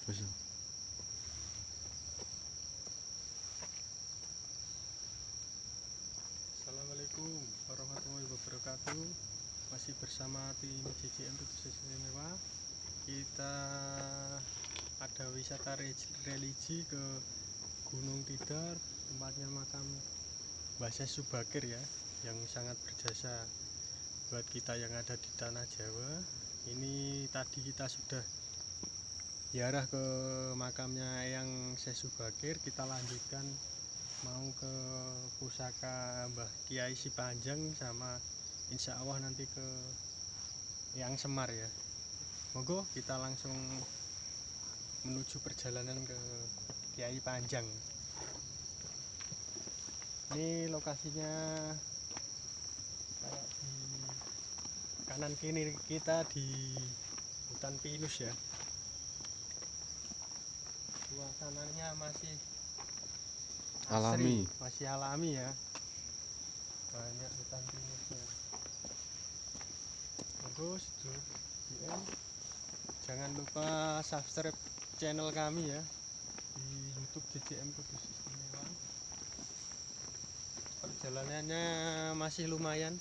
Wis. Assalamualaikum warahmatullahi wabarakatuh. Masih bersama tim JJM Putus Istimewa. Kita ada wisata religi ke Gunung Tidar, tempatnya makam Mbah Syekh Subakir ya, yang sangat berjasa buat kita yang ada di tanah Jawa. Ini tadi kita sudah ziarah ke makamnya Eyang Syekh Subakir. Kita lanjutkan mau ke pusaka Mbah Kiai Sipanjang, sama insya Allah nanti ke Eyang Semar ya. Monggo kita langsung menuju perjalanan ke Kiai Panjang. Ini lokasinya kayak di kanan kiri kita di hutan pinus ya. Suasananya masih Alami. masih alami ya, banyak hutan pinusnya. Terus jangan lupa subscribe channel kami ya di YouTube JJM Kudus Istimewa. Perjalanannya masih lumayan,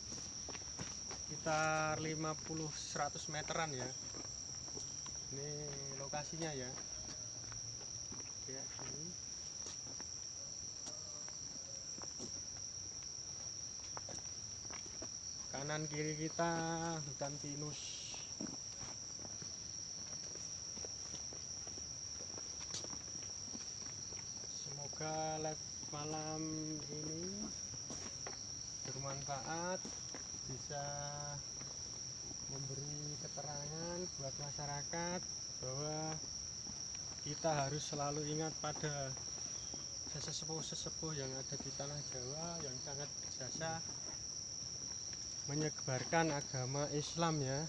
sekitar 50-100 meteran ya. Ini lokasinya ya, kayak gini. Kanan kiri kita hutan pinus. Semoga live malam ini bermanfaat, bisa memberi keterangan buat masyarakat bahwa kita harus selalu ingat pada sesepuh-sesepuh yang ada di tanah Jawa yang sangat berjasa menyebarkan agama Islam ya.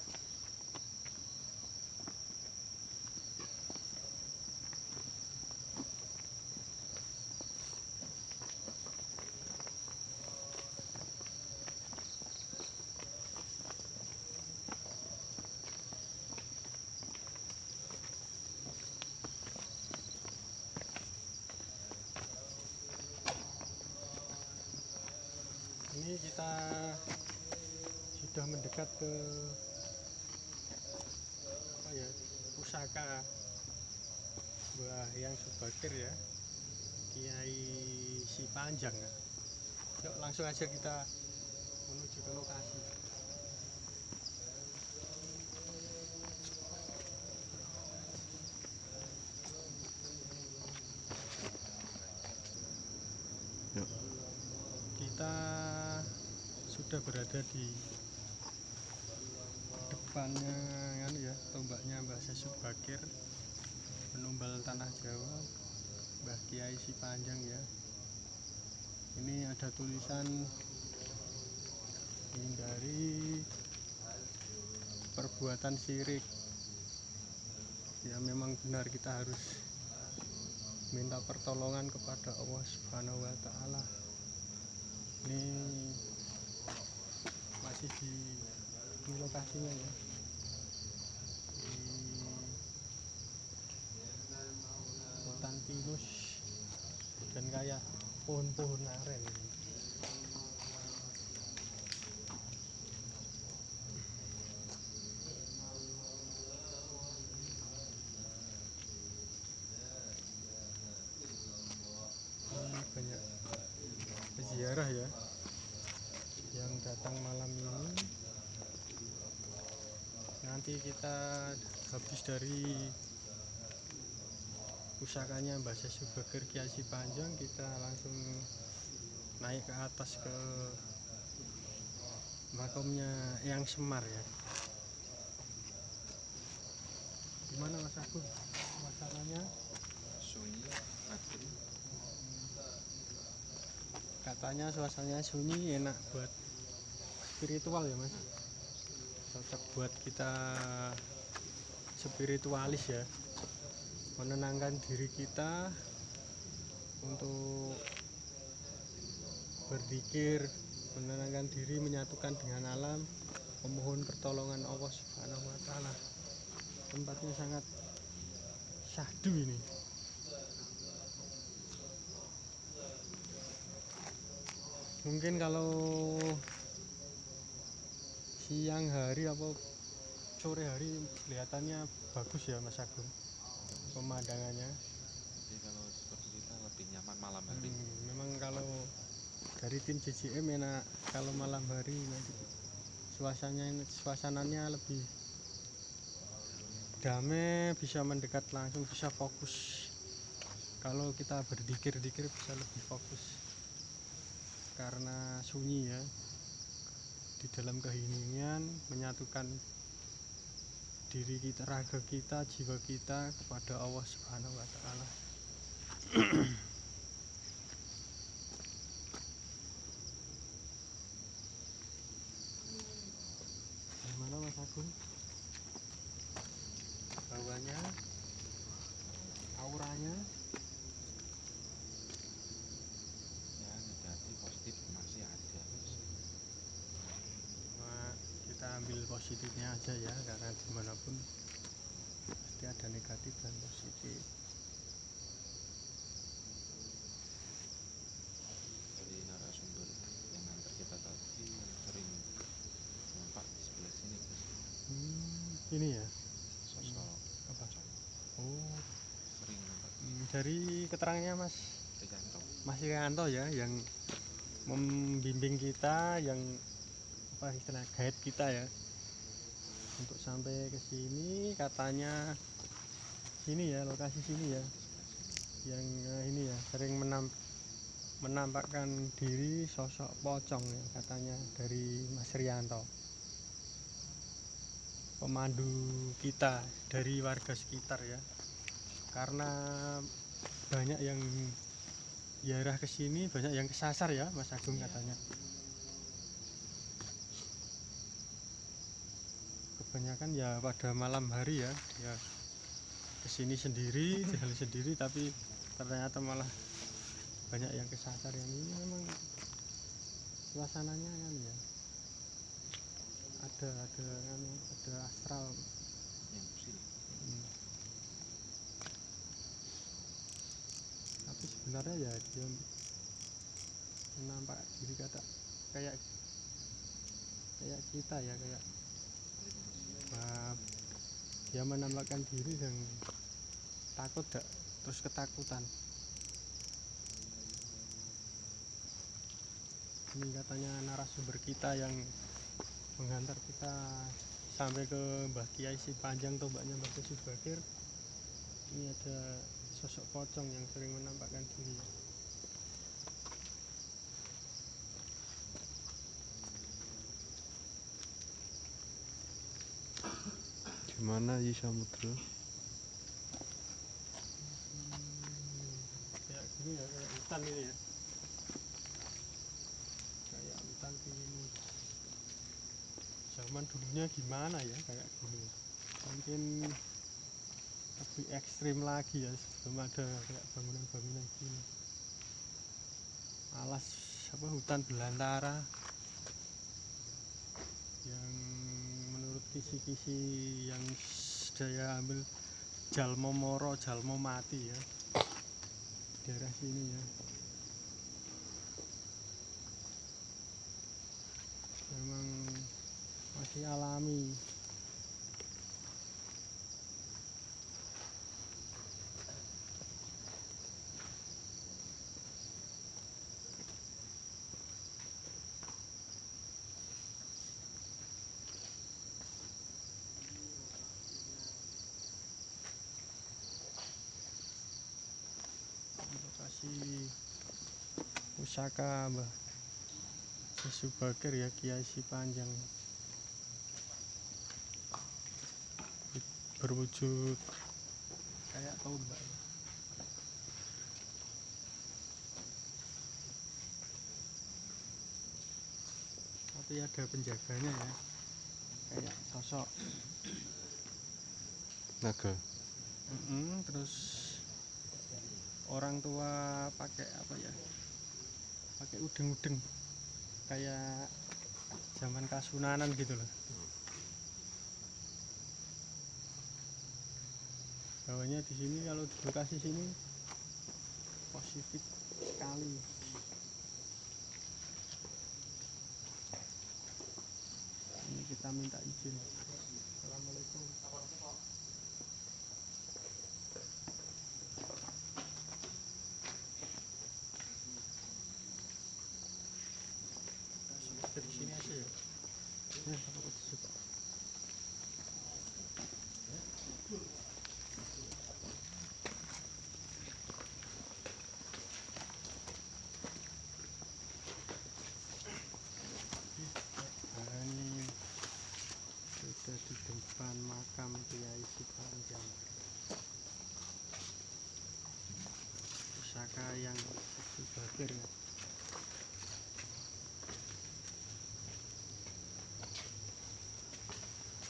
Ini kita sudah mendekat ke pusaka Mbah Eyang Subakir ya, Kiai Sipanjang ya. Yuk langsung aja kita menuju ke lokasi. Yuk. Kita sudah berada di depannya kan ya, tombaknya Mbah Syekh Subakir, penumbal tanah Jawa, Mbah Kiai Sipanjang ya. Ini ada tulisan hindari perbuatan syirik. Ya memang benar, kita harus minta pertolongan kepada Allah Subhanahu wa Ta'ala. Ini masih di lokasinya ya, di hutan pinus dan kayak pohon-pohon aren. Ini banyak peziarah ya yang datang malam ini. Nanti kita habis dari pusakanya Mbah Syekh Subakir Kiai Sipanjang, kita langsung naik ke atas ke makamnya Eyang Semar ya. Gimana Mas Agung suasananya? Sunyi, adem. Katanya suasananya sunyi, enak buat spiritual ya Mas, cocok buat kita spiritualis ya, menenangkan diri kita untuk berzikir, menenangkan diri, menyatukan dengan alam, memohon pertolongan Allah Subhanahu wa Ta'ala. Tempatnya sangat syahdu ini. Mungkin kalau siang hari apa sore hari kelihatannya bagus ya Mas Agung pemandangannya. Jadi kalau seperti kita lebih nyaman malam hari. Memang kalau dari tim JJM enak kalau malam hari, nanti suasananya lebih damai, bisa mendekat langsung, bisa fokus. Kalau kita berzikir-zikir bisa lebih fokus karena sunyi ya, di dalam keheningan menyatukan diri kita, raga kita, jiwa kita kepada Allah Subhanahu wa Ta'ala. Gimana Mas Agung? Bawahnya, auranya? Ya negatif positif masih ada. Kita ambil positifnya aja ya, karena dimanapun pasti ada negatif dan positif. Dari narasumber yang nganter kita tadi yang sering nampak di sebelah sini Bos. Ini ya Sosok apa? pocong Oh, sering nampak dari keterangannya Rianto. Mas Irianto ya, yang membimbing kita, yang apa istilah guide kita ya untuk sampai ke sini. Katanya sini ya, lokasi sini ya, yang ini ya sering menampakkan diri sosok pocong ya, katanya dari Mas Rianto, pemandu kita dari warga sekitar ya. Karena banyak yang ziarah ke sini, banyak yang kesasar ya Mas Agung katanya. Kebanyakan ya pada malam hari ya, dia kesini sendiri, jalan sendiri, tapi ternyata malah banyak yang kesasar. Yang ini memang suasananya kan ya, ada astral Yang usil. Tapi sebenarnya ya dia nampak diri kayak kita ya, kayak dia menampakkan diri dan takut terus ketakutan. Ini katanya narasumber kita yang menghantar kita sampai ke Mbah Kiai Si Panjang, tombaknya Mbah Subakir. Ini ada sosok pocong yang sering menampakkan diri. Gimana di samudra? Kayak gini ya, kayak hutan ini ya, kayak hutan ini. Zaman dulunya gimana ya kayak gini, mungkin lebih ekstrim lagi ya, sebelum ada kayak bangunan-bangunan gini. Alas hutan belantara yang menurut kisi-kisi yang saya ambil jalmo moro, jalmo mati ya, daerah sini ya. Memang masih alami. Lokasi pusaka Mbah Subakir ya, Kiai Si Panjang, berwujud kayak tombak. Tapi ada penjaganya ya, kayak sosok Naga. Terus orang tua pakai apa ya, pakai udeng-udeng kayak zaman Kasunanan gitu loh. Hawanya di sini kalau di lokasi sini positif sekali. Ini kita minta izin. Assalamualaikum. Dari sini aja ya. Ya, apa di situ. Nah, ini sudah di depan makam Kiai Sipanjang. Pusaka yang bakir ya.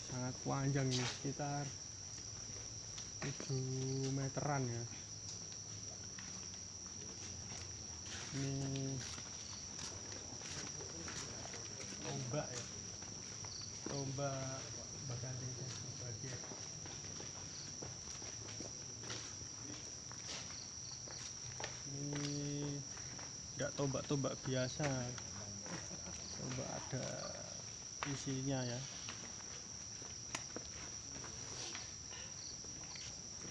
Sangat panjang ini, sekitar 7 meteran ya. Ini tombak ya, tombak Baganding Sesi Bagir. Ini tidak tombak-tombak biasa, tombak ada isinya ya.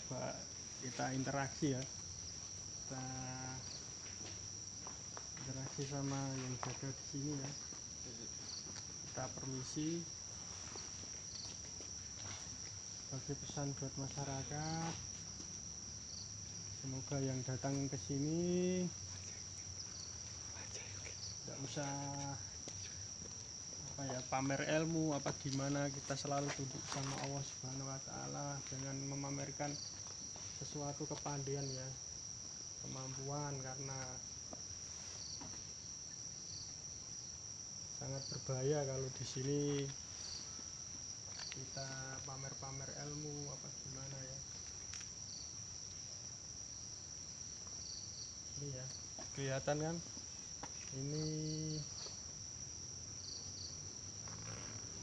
Coba kita interaksi ya, kita interaksi sama yang jaga di sini ya. Kita permisi sebagai pesan buat masyarakat, semoga yang datang ke sini tidak usah apa ya, pamer ilmu apa gimana, kita selalu tunduk sama Allah Subhanahu wa Ta'ala dengan memamerkan sesuatu kepandaian ya, kemampuan, karena sangat berbahaya kalau di sini kita pamer-pamer ilmu apa gimana ya. Ini ya, kelihatan kan, ini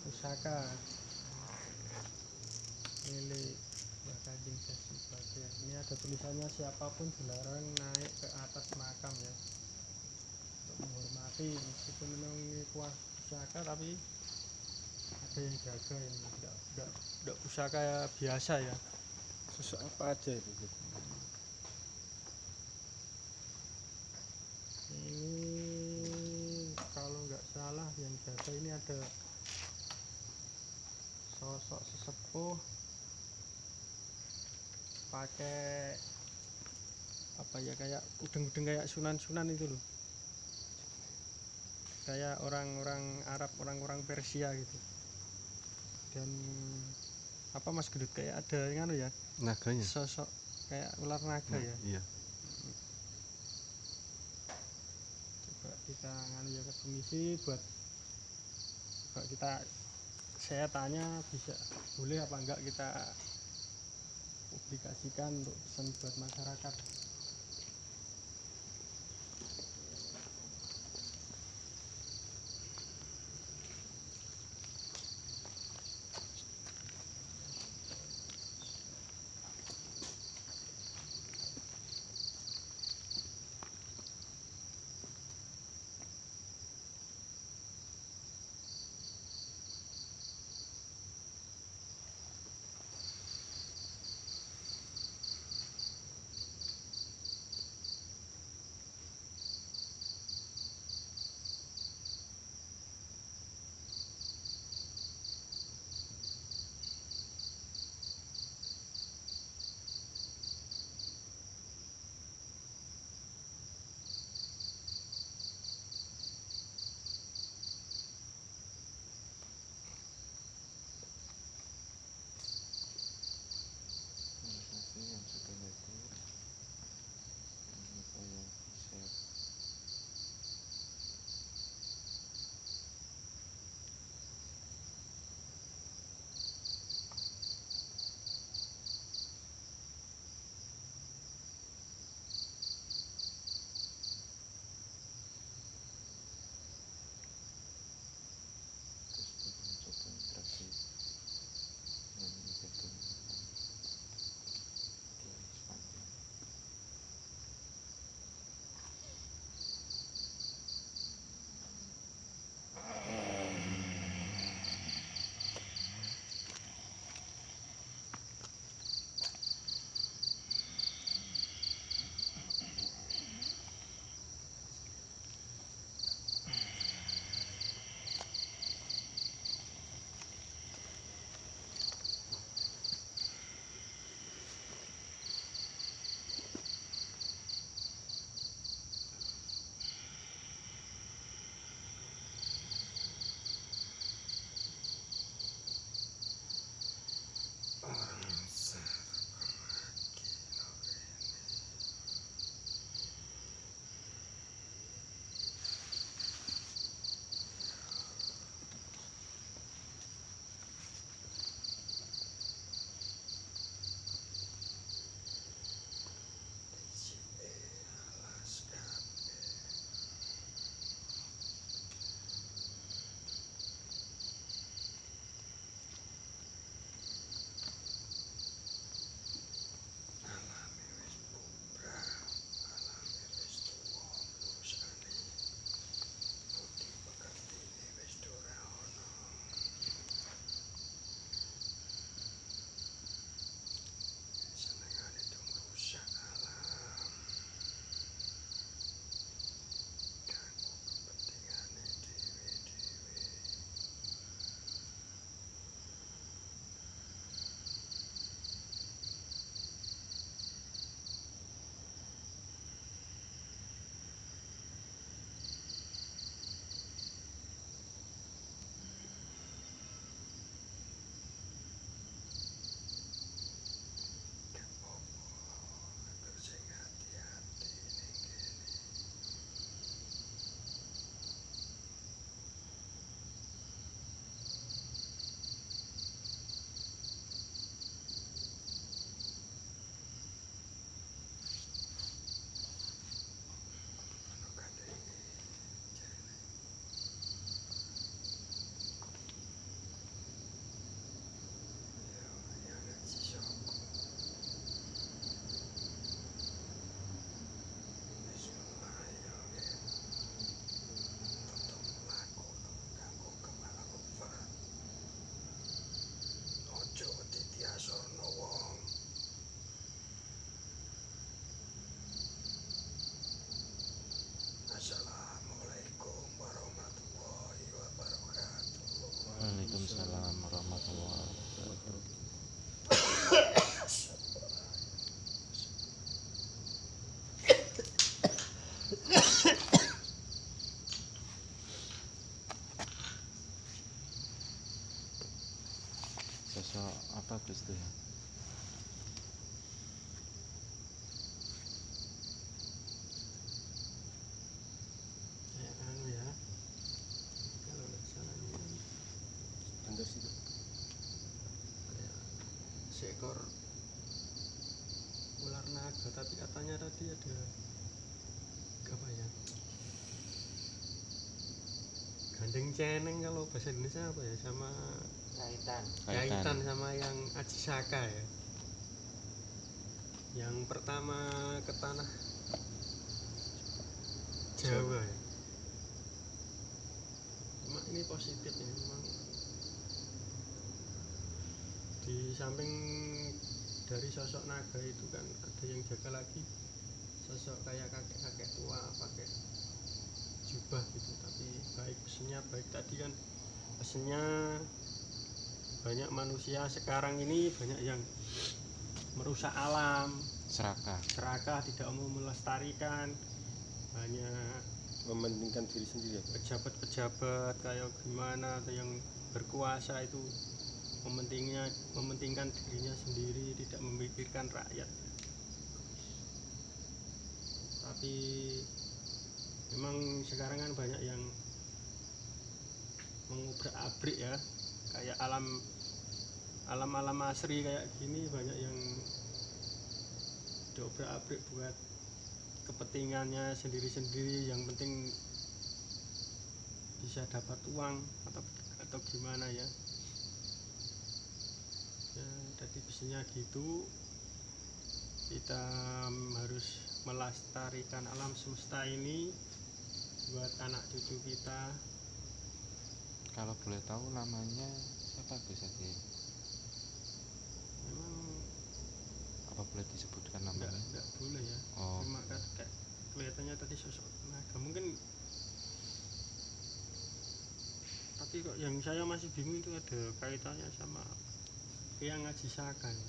pusaka milik Baganding Sesi Bagir. Ini ada tulisannya, siapapun dilarang naik ke atas makam ya, untuk menghormati. Meskipun memang ini pusaka tapi ada yang jaga ini, tidak pusaka biasa ya. Sosok apa aja itu? Ini kalau nggak salah yang jaga ini ada sosok sesepuh pakai apa ya, kayak udeng-udeng kayak sunan-sunan itu loh, kayak orang-orang Arab, orang-orang Persia gitu. Dan apa Mas Gedut, kayak ada yang anu ya, Naganya? sosok kayak ular naga ya. Iya. Coba kita nganu ya, ke permisi buat coba kita, saya tanya bisa boleh apa enggak kita publikasikan untuk pesan buat masyarakat. tapi katanya tadi ada apa ya, gandeng ceneng, kalau bahasa Indonesia apa ya, sama kaitan sama yang Aji Saka ya, yang pertama ke tanah Jawa ya. Cuma ini positif ya, memang di samping dari sosok naga itu kan ada yang jaga lagi sosok kayak kakek-kakek tua pakai jubah gitu, tapi baik pesennya baik. Tadi kan pesennya banyak manusia sekarang ini banyak yang merusak alam, serakah, tidak mau melestarikan, banyak Mementingkan diri sendiri ya. pejabat-pejabat kayak gimana atau yang berkuasa itu mementingkan dirinya sendiri, tidak memikirkan rakyat. Tapi memang sekarang kan banyak yang mengubrak-abrik ya, kayak alam asri kayak gini banyak yang diobrak-abrik buat kepentingannya sendiri-sendiri, yang penting bisa dapat uang atau gimana ya. Ya tadi pesannya gitu, kita harus melestarikan alam semesta ini buat anak cucu kita. Kalau boleh tahu namanya siapa Gus Adi? Memang Apa boleh disebutkan namanya? enggak boleh ya. Oh. Cuma kayak kelihatannya tadi sosok naga mungkin, tapi kok yang saya masih bingung itu ada kaitannya sama yang Aji Saka ya.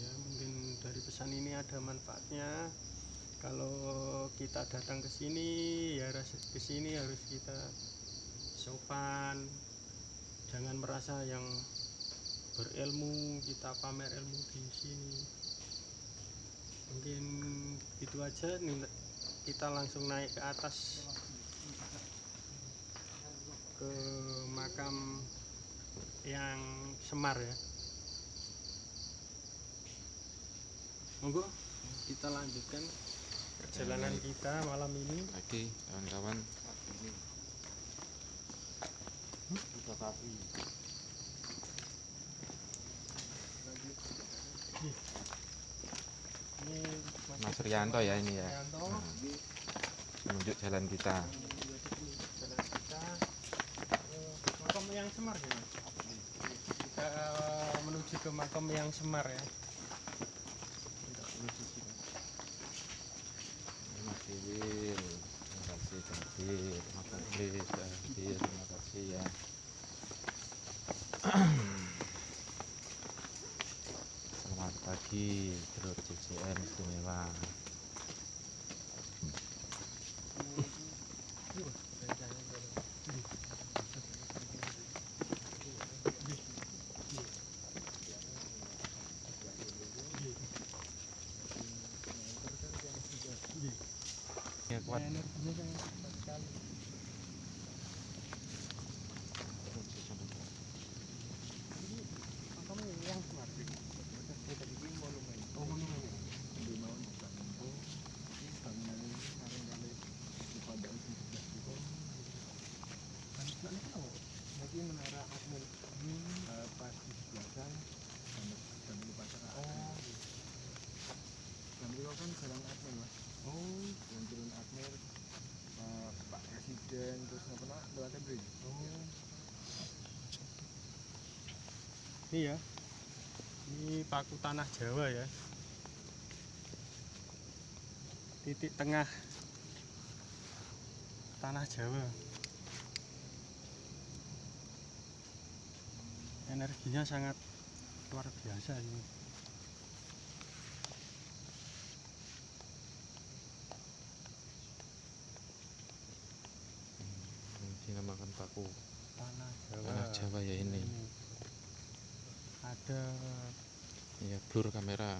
Ya mungkin dari pesan ini ada manfaatnya. Kalau kita datang ke sini ya ke sini harus kita sopan, jangan merasa yang berilmu kita pamer ilmu di sini. Mungkin itu aja nih, kita langsung naik ke atas ke makam yang Semar ya. Monggo kita lanjutkan perjalanan kita malam ini. Oke kawan-kawan, Ini Mas Rianto ya ini ya. Rianto. Menunjuk jalan kita. Jalan kita makam yang Semar ya. Kita menuju ke makam yang Semar ya. Mas Iwil, terima kasih Kadir, Mas Iwil, Kadir, terima kasih ya. Selamat pagi, Telur CCM istimewa. Ya kuat. Energinya sangat cepat sekali. Makam yang Semar. Oh, monumen. Lagi menara admin pas di sebelah kan dan lupa cara. Dan itu kan jalan admin mas. Yang turun admin Pak Presiden terus apa lewatnya bridge. Ini ya, ini paku tanah Jawa ya, titik tengah tanah Jawa. Energinya sangat luar biasa ini. Dinamakan paku Tanah Jawa. tanah Jawa ya ini. Ada Ya blur kamera.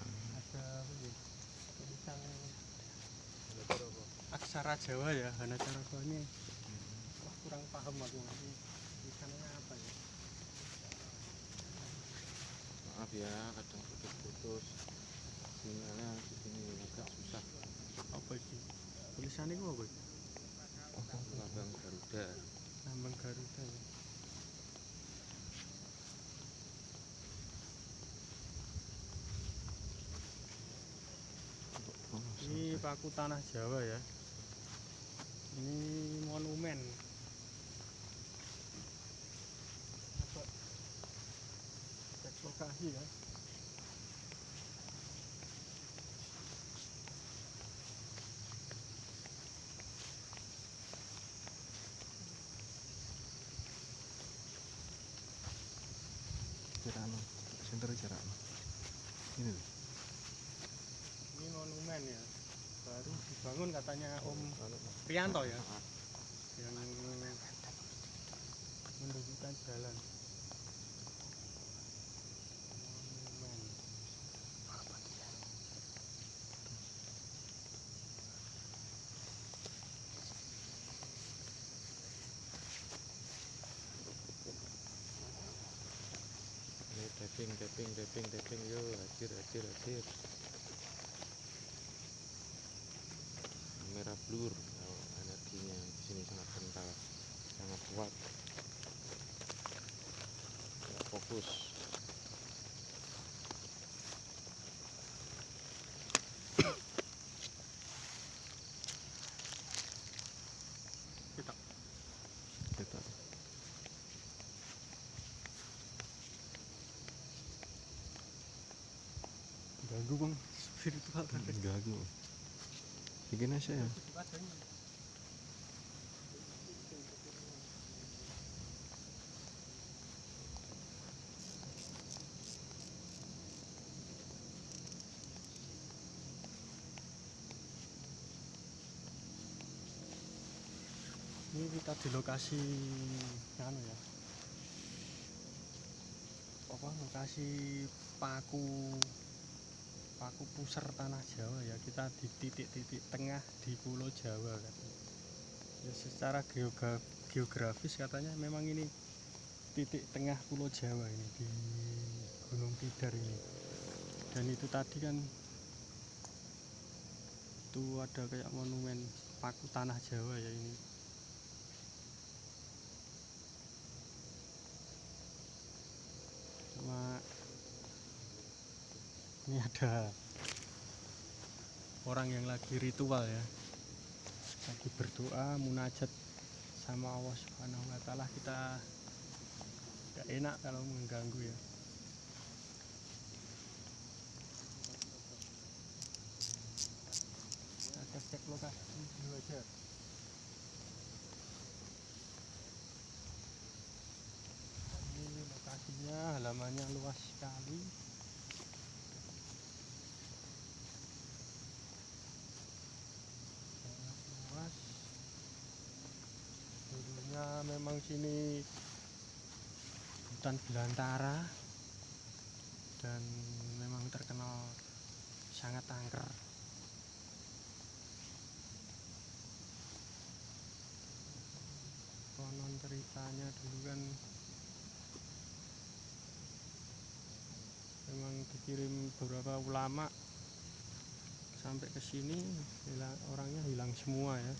tulisan aksara Jawa ya, Hanacaraka ini. Wah, kurang paham aku ini tulisannya apa ya. ya, kadang putus-putus sinyalnya di sini agak susah. Apa iki? Tulisannya ku apa iki? Lambang Garuda. Lambang Garuda ya. Ini paku tanah Jawa ya. Ini monumen. Apa? Cek lokasi ya. Jarakno, center jarakno. Ini lho. Ini monumen ya. Baru dibangun katanya Om Prianto ya. Yang menunjukkan jalan. Monumen. Ini tapping yo, hadir. Kamera blur, oh, energinya di sini sangat kental, sangat kuat, nggak fokus. Kita Kita ganggu bang spiritual tadi. ganggu. Bikin aja ya. Ini kita di lokasi anu ya. Apa lokasi paku pusar tanah Jawa ya. Kita di titik-titik tengah di Pulau Jawa kan. Ya, secara geografis katanya memang ini titik tengah Pulau Jawa ini di Gunung Tidar ini. Dan itu tadi kan itu ada kayak monumen paku tanah Jawa ya ini. Sama ini ada orang yang lagi ritual ya, lagi berdoa munajat sama Allah Subhanahu wa Ta'ala. Kita gak enak kalau mengganggu ya. Kita cek lokasi dulu aja. Ini lokasinya, halamannya luas sekali. Luas. Dulunya memang sini hutan belantara dan memang terkenal sangat angker. Konon ceritanya dulu kan memang dikirim beberapa ulama sampai ke sini, orangnya hilang semua ya.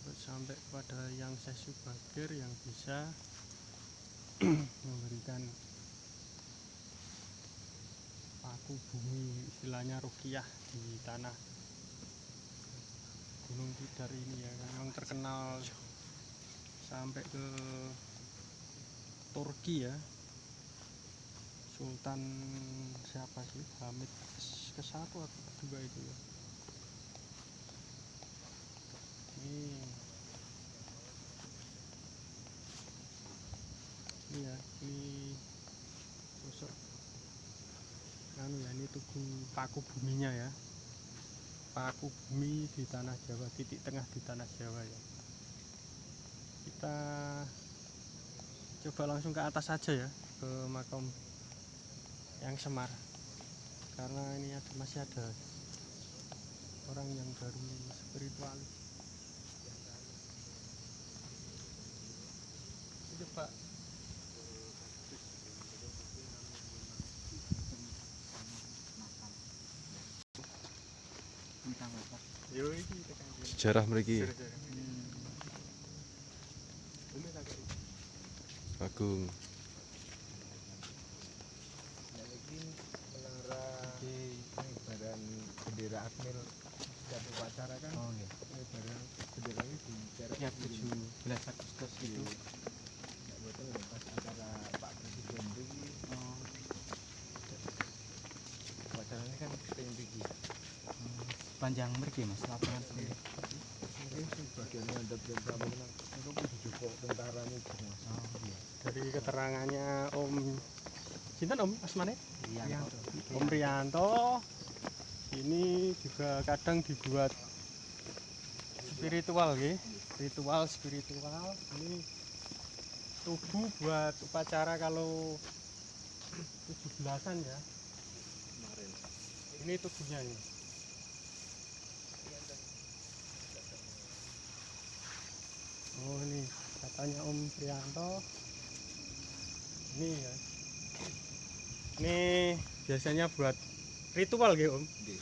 Terus sampai kepada yang Syekh Subagir yang bisa memberikan paku bumi, istilahnya ruqyah di tanah Gunung Tidar ini ya. Memang terkenal sampai ke Turki ya. Sultan siapa sih, Hamid ke-1 atau ke-2 itu ya. Ini ya, ini sosok anu ya, ini tugu paku buminya ya. Paku bumi di tanah Jawa, titik tengah di tanah Jawa ya. Kita coba langsung ke atas saja ya, ke makam yang Semar, karena ini masih ada orang yang baru spiritualis. Coba Yo iki tekan. Sejarah mriki. Bumi tak kei. Agung. Nah, iki menara pengibaran bendera Akmil setiap upacara kan. Oh nggih. Pengibaran bendera ini dicerak Ya 17 Agustus itu. Nek boten lho pas acara Pak Presiden iki Oh, upacaranya kan teng iki. panjang mriki Mas lapangan sendiri. Mungkin sebagian ngandap dan pramana itu pun dijupuk tentara nih Mas. Oh iya. Dari keterangannya Om sinten Om asmane? Iya. Om Priyanto ini juga kadang dibuat spiritual nggih. Spiritual ini tubuh buat upacara kalau 17-an ya. Kemarin. Ini tubuhnya ini. Oh ini katanya Om Priyanto. Ini ya. Ini biasanya buat ritual gitu Om. Nggih.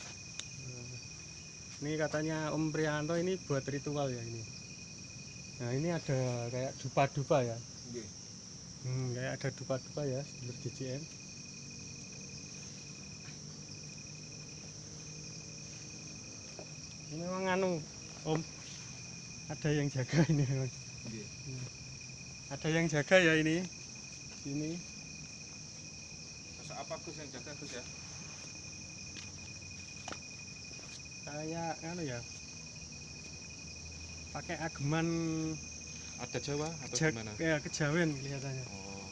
Ini katanya Om Priyanto ini buat ritual ya ini. Nah ini ada kayak dupa-dupa ya. Nggih. Kayak ada dupa-dupa ya sedulur JJM. Ini memang anu Om, ada yang jaga ini memang. Nggih. Ada yang jaga ya ini. Ini Sosok apa Gus yang jaga Gus ya? kayak anu ya. Pakai ageman Ada Jawa atau gimana? ya kejawen kelihatannya. Oh,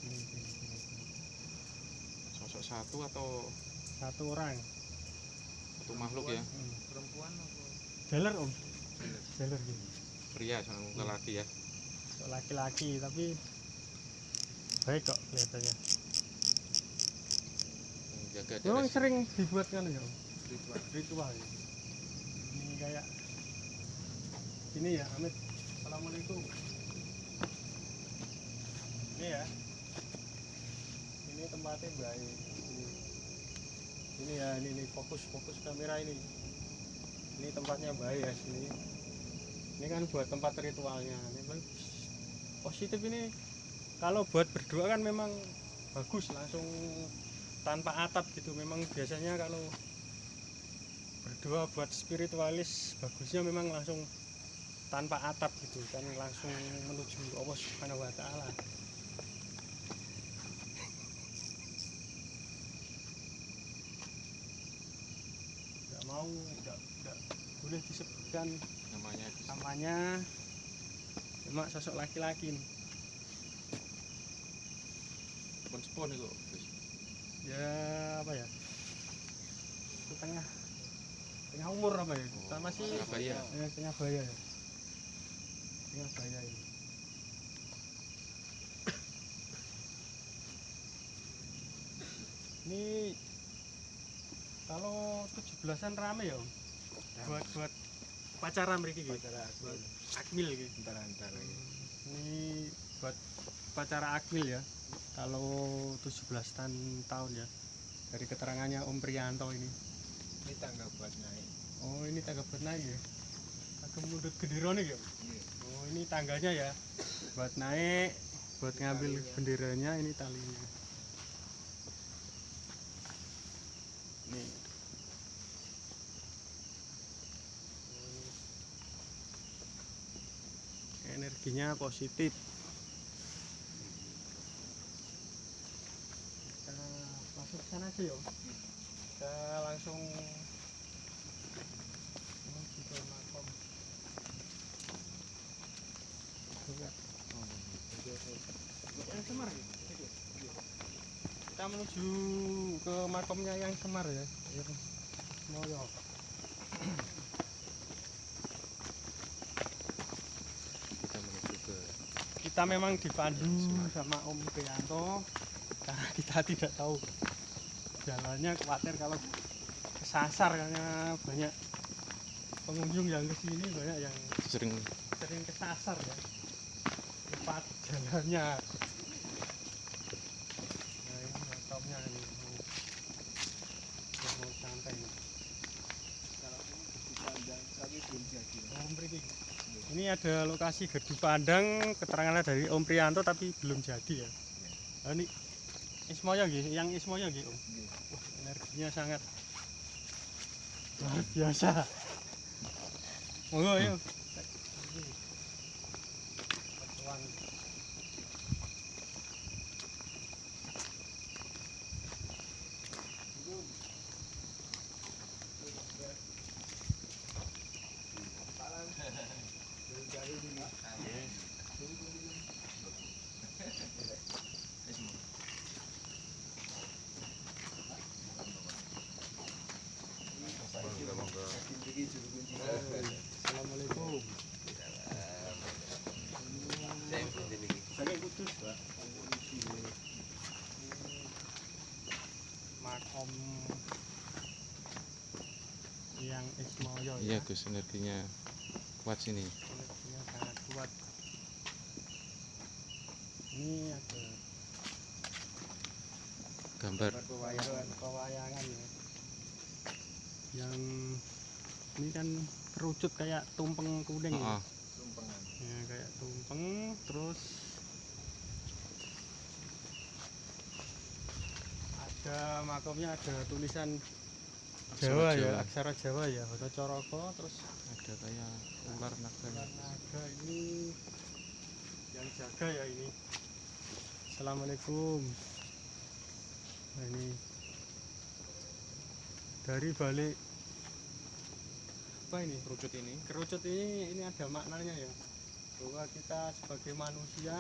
Ini. sosok satu atau Satu orang. satu makhluk ya? Perempuan apa? Jaler Om. Jaler gitu. Pria sama lelaki ya? Laki-laki tapi baik kok kelihatannya. Yang jaga Memang daerah sering dibuat kan ya Om? Ritual. Ritual ya. Ini kayak ini ya Amit. Assalamualaikum. Ini ya. Ini tempatnya baik. Ini ya ini fokus kamera ini. Ini tempatnya baik ya sini. Ini kan buat tempat ritualnya. Ini positif ini. Kalau buat berdoa kan memang bagus langsung tanpa atap gitu. Memang biasanya kalau berdoa buat spiritualis bagusnya memang langsung tanpa atap gitu kan langsung menuju Allah Subhanahu wa taala. Enggak boleh disebutkan namanya, cuma sosok laki-laki nih. sepon itu Gus. Ya apa ya, itu tengah umur apa ya, kita masih Surabaya. tengah baya ya, tengah baya ini. Ini kalau 17-an rame ya Om, buat upacara mereka gitu, Upacara buat akmil gitu. antara Ini buat upacara akmil ya, kalau 17-an tahun ya, dari keterangannya Om Priyanto ini. ini tangga buat naik. Oh ini tangga buat naik ya, agak mundut gendera nih ya. Iya. Oh ini tangganya ya, buat naik, buat ngambil Talinya. benderanya, ini talinya. Nih. Energinya positif. Kita masuk ke sana aja ya. Kita langsung menuju ke makom. Yang Semar ya? Kita menuju ke makomnya yang Semar ya. Moyo. Kita menuju ke Kita memang dipandu sama Om Priyanto karena kita tidak tahu jalannya, khawatir kalau kesasar karena banyak pengunjung yang kesini, banyak yang sering sering kesasar ya, tempat jalannya. Nah ini makamnya ini mau santai nih. belum jadi. Om Priti. Ini ada lokasi gardu pandang, keterangannya dari Om Prianto tapi belum jadi ya. Nah, ini Ismoyo nggih, yang Ismoyo nggih, Om. Nggih. Wah, energinya sangat luar biasa. Monggo ayo. Pertuan. Assalamualaikum. Saking Kudus, Pak. Makom yang Ismoyo Iya ya. Gus, energinya kuat sini. Energinya sangat kuat. Ini ada Gambar pewayangan ya. Yang ini kan kerucut kayak tumpeng kuning ya. Oh, Tumpengan. Ya, kayak tumpeng, terus ada makomnya, ada tulisan Jawa ya, aksara Jawa ya, Hoto Coroko, terus ada kayak ular naga. ular naga ini yang jaga ya ini. Assalamualaikum. Nah, ini dari balik apa ini? Kerucut ini Kerucut ini ada maknanya ya, bahwa kita sebagai manusia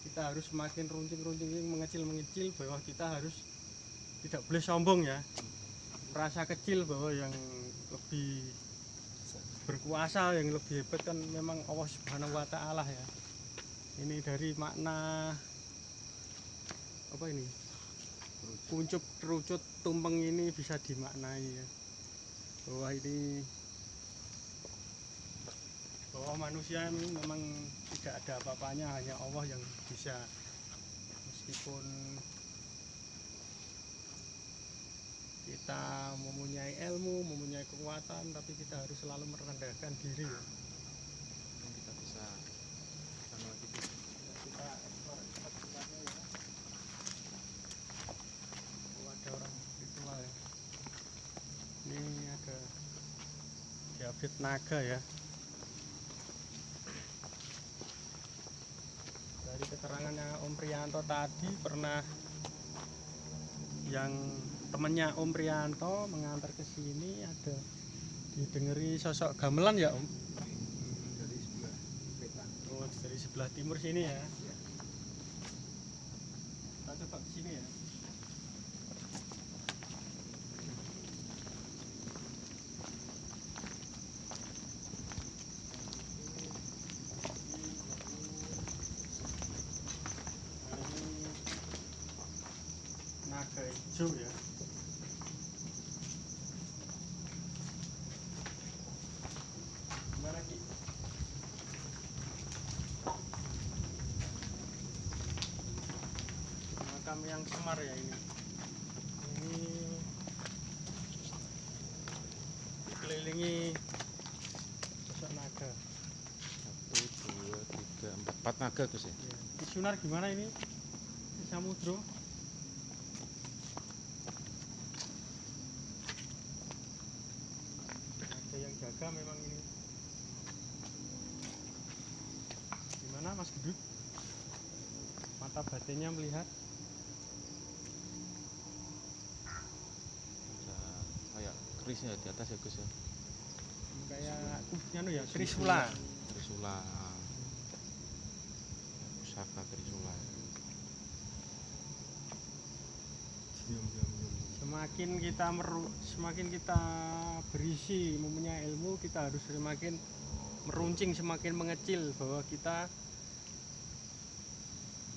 kita harus semakin runcing mengecil bahwa kita harus tidak boleh sombong ya, merasa kecil bahwa yang lebih berkuasa, yang lebih hebat kan memang Allah Subhanahu wa Ta'ala ya. Ini dari makna apa ini, kuncup kerucut tumpeng ini bisa dimaknai ya, bahwa ini bahwa manusia ini memang tidak ada apa-apanya, hanya Allah yang bisa. Meskipun kita mempunyai ilmu, mempunyai kekuatan, tapi kita harus selalu merendahkan diri ya. yang kita bisa sama lagi Gus. Kita ekspor sifatnya ya. Oh, ada orang ritual ya. Ini ada diabit naga ya. Dari keterangannya Om Prianto tadi, pernah yang temennya Om Prianto mengantar ke sini, ada didengeri sosok gamelan ya Om. Dari sebelah wetan. Oh, dari sebelah timur sini ya. Kita coba ke sini ya. Naga hijau ya. Gimana Ki? Makam yang Semar ya ini. Ini dikelilingi sosok naga. 1, 2, 3, 4 naga Gus ya. Ya. Di Sunar gimana ini? Di Samudro. Ada yang jaga memang ini. Gimana Mas Gedut? Mata batinnya melihat. Ada kayak kerisnya di atas ya Gus ya. Kayak anu ya, Trisula. Trisula. Pusaka Trisula. Semakin kita berisi, mempunyai ilmu, kita harus semakin meruncing, semakin mengecil, bahwa kita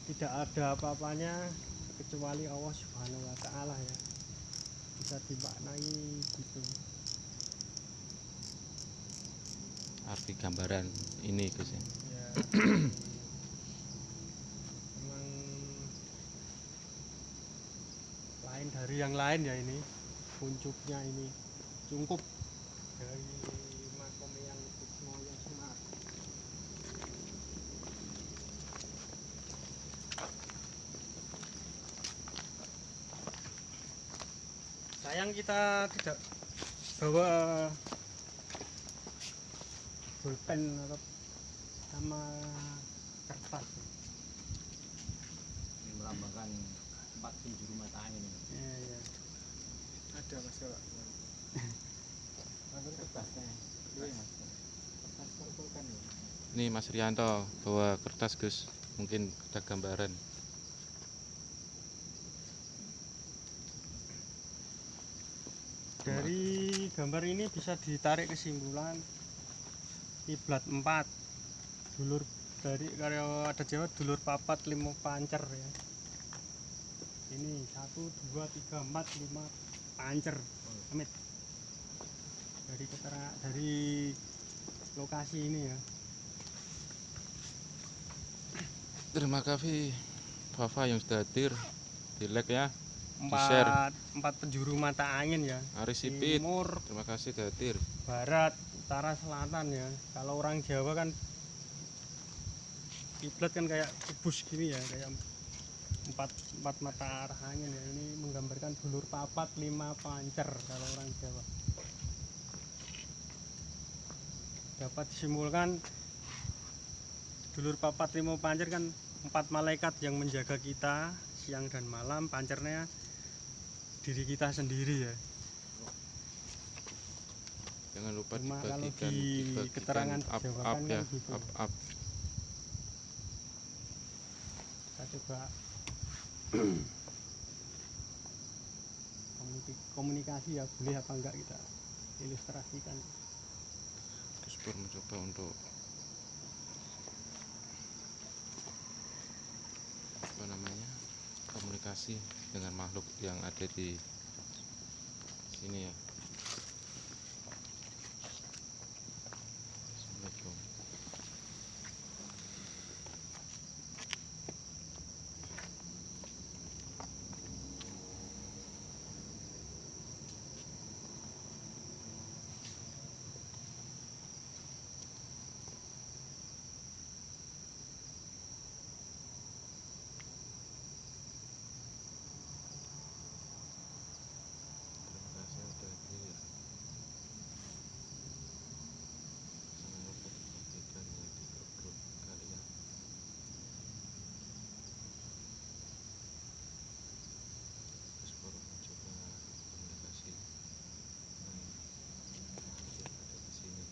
tidak ada apa-apanya kecuali Allah Subhanahu wa Ta'ala ya. Bisa dimaknai gitu. Arti gambaran ini Gus ya. Ya, memang lain dari yang lain ya ini, kuncupnya ini cungkup dari makom yang Ismoyo Semar. Sayang kita tidak bawa pulpen atau sama kertas. Ini melambangkan 4 penjuru mata angin ini. Iya. Ada mas ya Pak. Kertasnya. Iya mas. Kertas purple kan ya. Ini Mas Rianto bawa kertas Gus, mungkin ada gambaran. Dari gambar ini bisa ditarik kesimpulan kiblat 4 dulur dari karya adat Jawa dulur papat 5 pancer ya. Ini 1 2 3 4 5 pancer. Amit. Dari keterangan dari lokasi ini ya. Terima kasih Fafa yang sudah hadir di like ya. Di-share. 4 penjuru mata angin ya. Aris Sipit, Timur, terima kasih sudah hadir. barat, utara, selatan ya. Kalau orang Jawa kan kiblat kan kayak kubus gini ya, kayak empat mata arah angin ya. Ini menggambarkan dulur papat 5 pancer kalau orang Jawa. Dapat disimpulkan dulur papat 5 pancer kan 4 malaikat yang menjaga kita siang dan malam, pancernya diri kita sendiri ya. Jangan lupa Cuma kalau dibagikan, di keterangan up Jawaban ya, kan gitu. up. Kita coba komunikasi ya, boleh apa enggak kita ilustrasikan. Gus Pur mencoba untuk apa namanya, komunikasi dengan makhluk yang ada di sini ya. Assalamualaikum. Terima kasih sudah hadir. Jangan lupa dibagikan ya di grup-grup kalian. Gus Pur mencoba komunikasi dengan makhluk yang ada di sini.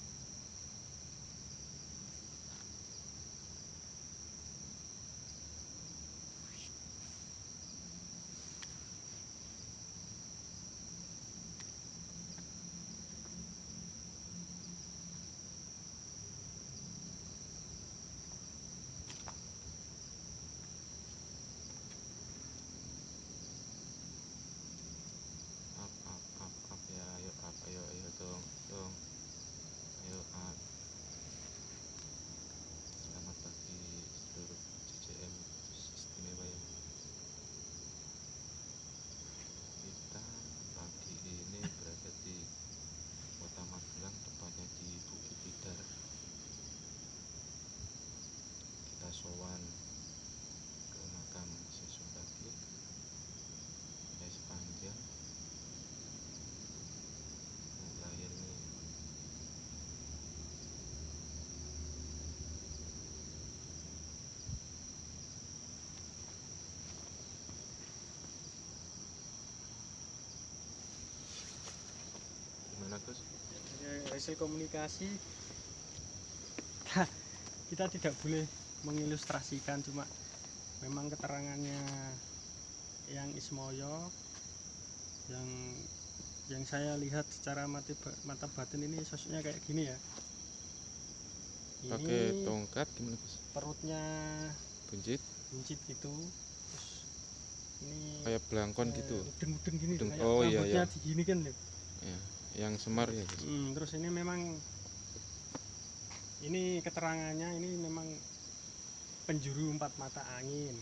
Up ya, ayo up, ayo dong, ayo up. Selamat pagi seluruh CCM istimewa ya. Kita pagi ini berada di Kota Magelang, tepatnya di Bukit Tidar. Kita sowan ke makam Sesuk Bakir Kiai Sepanjang yang terakhir ini. Gimana Gus? Ya, hasil komunikasi kita tidak boleh mengilustrasikan, cuma memang keterangannya yang Ismoyo yang saya lihat secara mata batin ini sosoknya kayak gini ya. Pakai Ini tongkat gimana Gus? perutnya Buncit buncit gitu, terus ini kayak belangkon gitu. mudeng-mudeng gini, Mudeng. kayak Oh, iya, rambutnya iya. digini kan ya. Ya, yang Semar ya Gus. Terus ini memang ini keterangannya ini memang penjuru 4 mata angin,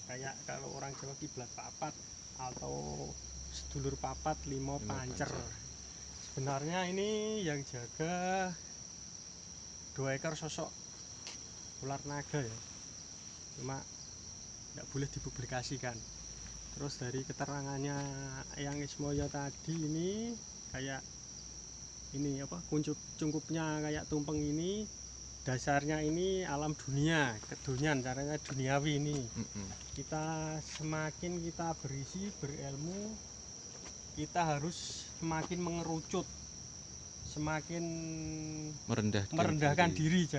kayak kalau orang Jawa kiblat papat atau sedulur papat 5 Lima pancer. pancer. sebenarnya ini yang jaga 2 ekor sosok ular naga ya, cuma tidak boleh dipublikasikan. Terus dari keterangannya yang Ismoyo tadi ini kayak ini apa cungkupnya kayak tumpeng ini, dasarnya ini alam dunia, kedunian, caranya duniawi ini. Kita semakin kita berisi berilmu, kita harus semakin mengerucut, semakin merendahkan diri.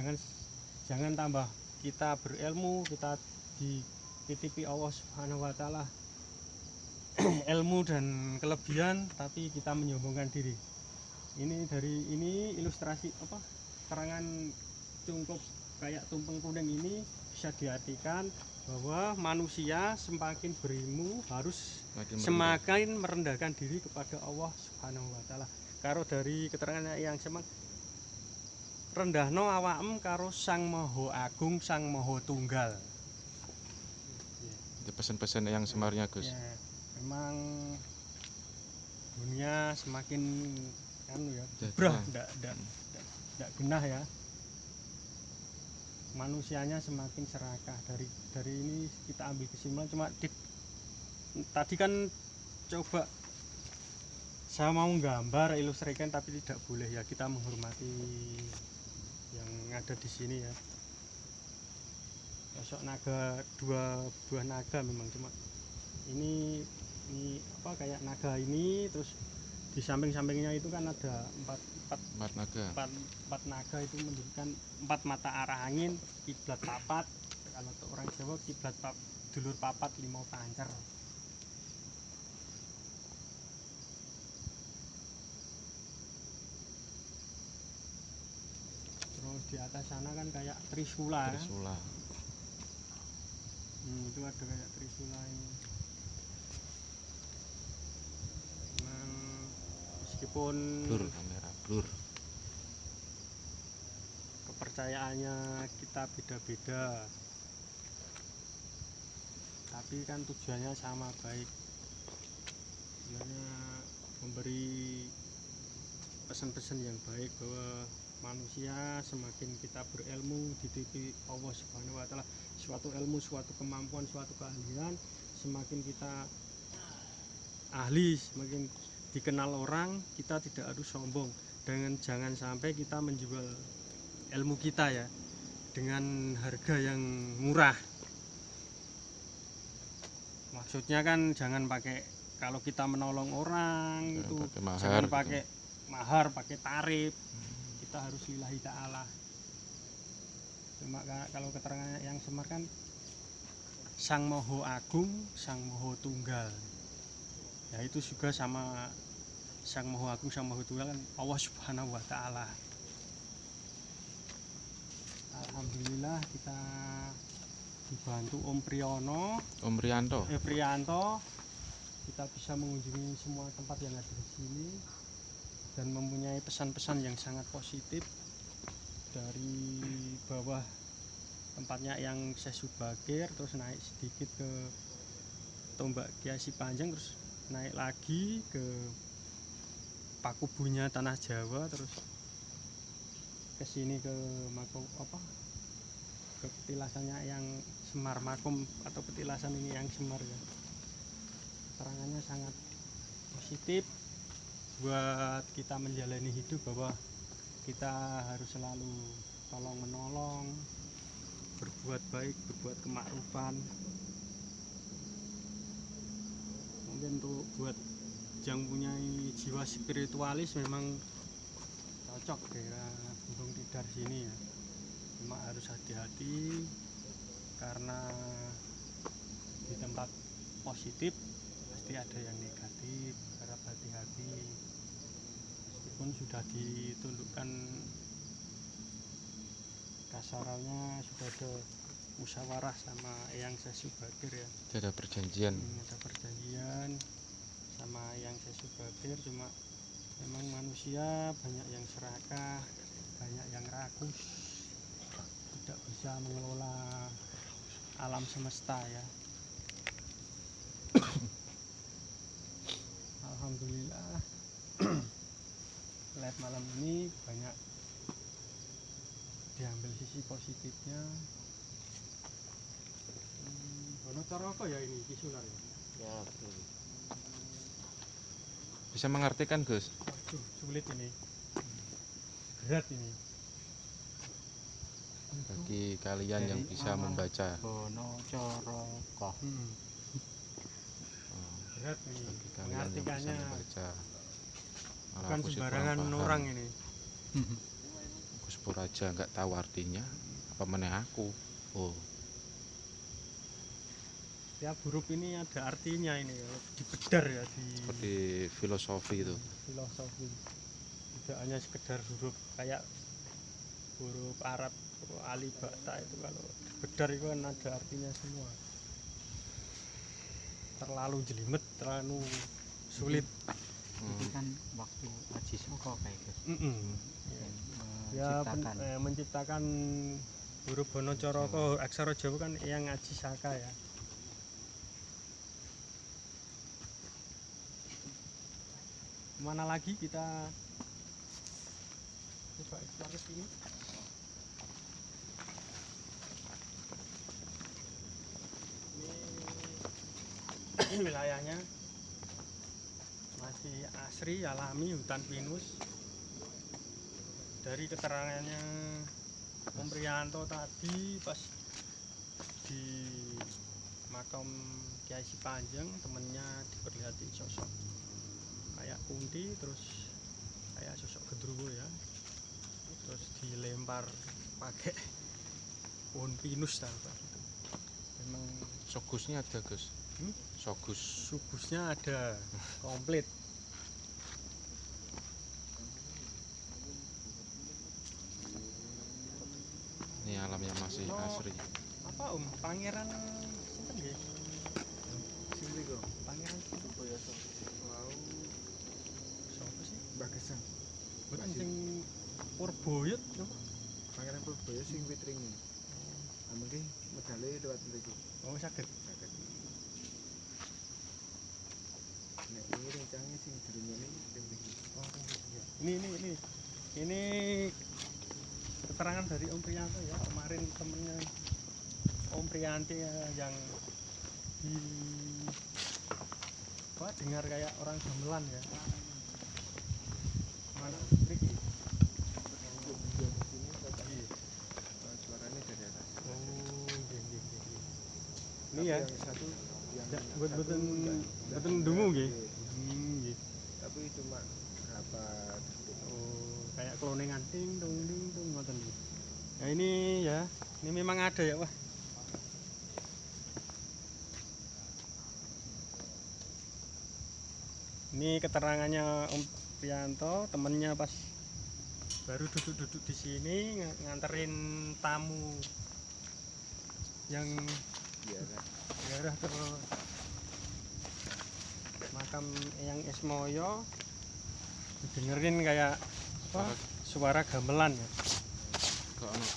Jangan tambah kita berilmu, kita dititipi Allah Subhanahu wa taala ilmu dan kelebihan, tapi kita menyombongkan diri. Ini dari ini ilustrasi apa keterangan cungkup kayak tumpeng kuning ini bisa diartikan bahwa manusia semakin berilmu harus semakin merendahkan diri kepada Allah Subhanahu wa taala. Karo dari keterangan yang semak rendahno awakmu karo Sang Maha Agung, Sang Maha Tunggal. Itu pesan-pesan yang Semarnya Gus. Ya, memang dunia semakin anu ya, brah, enggak genah ya. Manusianya semakin serakah. Dari ini kita ambil kesimpulan, cuma tadi kan coba saya mau gambar ilustrasikan, tapi tidak boleh ya, kita menghormati yang ada di sini ya. Sosok naga, 2 buah naga memang, cuma ini apa kayak naga ini, terus di samping-sampingnya itu kan ada empat naga itu menunjukkan 4 mata arah angin, kiblat papat. Kalau untuk orang Jawa kiblat dulur papat limau pancer. Terus di atas sana kan kayak trisula. Itu ada kayak trisula ini. Meskipun blur kepercayaannya kita beda-beda, tapi kan tujuannya sama, baik. Sebenarnya memberi pesan-pesan yang baik bahwa manusia semakin kita berilmu, dititipi Allah Subhanahu wa taala suatu ilmu, suatu kemampuan, suatu keahlian, semakin kita ahli, semakin dikenal orang, kita tidak harus sombong. Jangan sampai kita menjual ilmu kita ya dengan harga yang murah. Maksudnya kan jangan pakai, kalau kita menolong orang itu jangan pakai mahar, pakai tarif. Kita harus lillahi ta'ala. Cuma kalau keterangan yang Semar kan Sang Maha Agung, Sang Maha Tunggal. Ya itu juga sama Sang Maha Agung, Sang Maha Tunggal kan Allah Subhanahu wa taala. Alhamdulillah kita dibantu Om Priyanto, kita bisa mengunjungi semua tempat yang ada di sini dan mempunyai pesan-pesan yang sangat positif. Dari bawah tempatnya yang Sesubagir, terus naik sedikit ke Tombak Kiai Panjang, terus naik lagi ke Pakubunya Tanah Jawa, terus ke sini ke ke petilasannya yang Semar, makom atau petilasan ini yang Semar ya. Keterangannya sangat positif buat kita menjalani hidup, bahwa kita harus selalu tolong menolong, berbuat baik, berbuat kemakrufan. Mungkin untuk buat yang punya jiwa spiritualis memang cocok daerah Gunung Tidar sini ya. Cuma harus hati-hati karena di tempat positif pasti ada yang negatif, harap hati-hati. Meskipun sudah ditundukkan kasarannya, sudah ada musyawarah sama Eyang Sesubagir ya. Ada perjanjian. Ada perjanjian sama Eyang Sesubagir, cuma memang manusia banyak yang serakah, banyak yang rakus, tidak bisa mengelola alam semesta ya. Alhamdulillah light malam ini banyak diambil sisi positifnya. Ono cara apa ya ini Kisular ya? Ya, betul. Bisa mengartikan, Gus? Aduh, sulit ini. Berat ini. Bagi kalian yang Dari bisa awal. membaca. Bono Coroko. Oh, Berat ini. bagi kalian yang bisa Mengartikannya membaca. Malah bukan aku sih kurang sembarangan paham. orang ini. Gus Pur aja nggak tahu artinya. Apa meneh aku? Oh, Tiap huruf ini ada artinya ini ya. Dibedar ya di seperti filosofi itu. filosofi. Tidak hanya sekedar huruf kayak huruf Arab alif ba ta itu, kalau dibedar itu kan ada artinya semua. Terlalu jelimet, terlalu sulit. Itu kan waktu Haji Soko kayak gitu. Ya Menciptakan. menciptakan huruf Bono Coroko, aksara Jawa kan yang ngaji saka ya. Mana lagi kita coba explore ke sini. Ini wilayahnya masih asri, alami, hutan pinus. Dari keterangannya Om Priyanto tadi pas di makam Kiai Sipanjang, temennya diperlihatin sosok kayak kunti, terus kayak sosok gendruwo ya, terus dilempar pakai pohon pinus gitu. Memang Sogusnya ada, Gus. Sogus. sugusnya ada komplit. Ini alamnya masih Oh. asri. Apa Om? Pangeran sinten nggih? Sing mriko. Pangeran Boyoso. Wow. sapa sih? Mbah Gesang. Mboten sing Purboyut napa? Pangeran Purboyo sing witringi. Mungkin medale lewat mriku. Oh, saged. Saged. Nek ini rencangnya sing durunge ini mriki. Oh, iya. Ini keterangan dari Om Priyanto ya, kemarin temennya Om Priyanti ya, yang di apa dengar kayak orang gamelan ya. Mana mriki? Sini kata suaranya dari atas. Oh, nggih nggih nggih. Ini Tapi ya. yang satu yang Ya, satu mboten nggak ndungu nggih. iya. Nggih. Tapi cuma berapa detik. Oh, kayak kloningan ting tung ngoten nggih. Nah, ini ya, ini memang ada ya, wah. Ini keterangannya Om Priyanto, temennya pas baru duduk-duduk di sini nganterin tamu yang Iya kan. daerah ke makam Eyang Ismoyo, didengerin kayak apa suara gamelan ya. Kok ono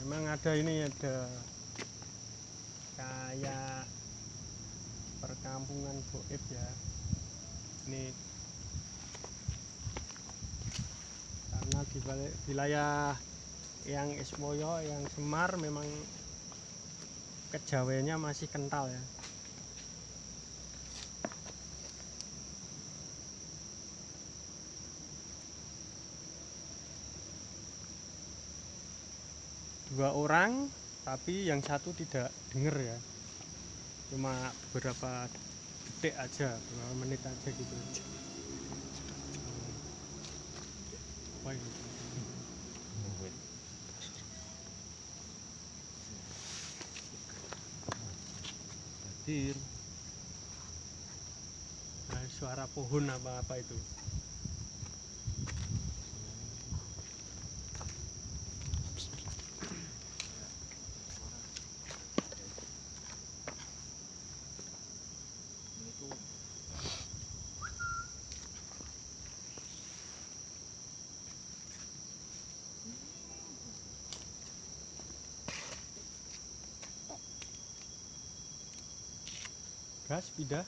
Memang ada ini, ada kayak perkampungan goib ya. Ini karena di wilayah yang Ismoyo, yang Semar memang kejawennya masih kental ya. Dua orang, tapi yang satu tidak dengar ya, cuma beberapa detik aja, beberapa menit aja gitu. Wah, ini. hadir. Nah, suara pohon apa itu. gas pindah.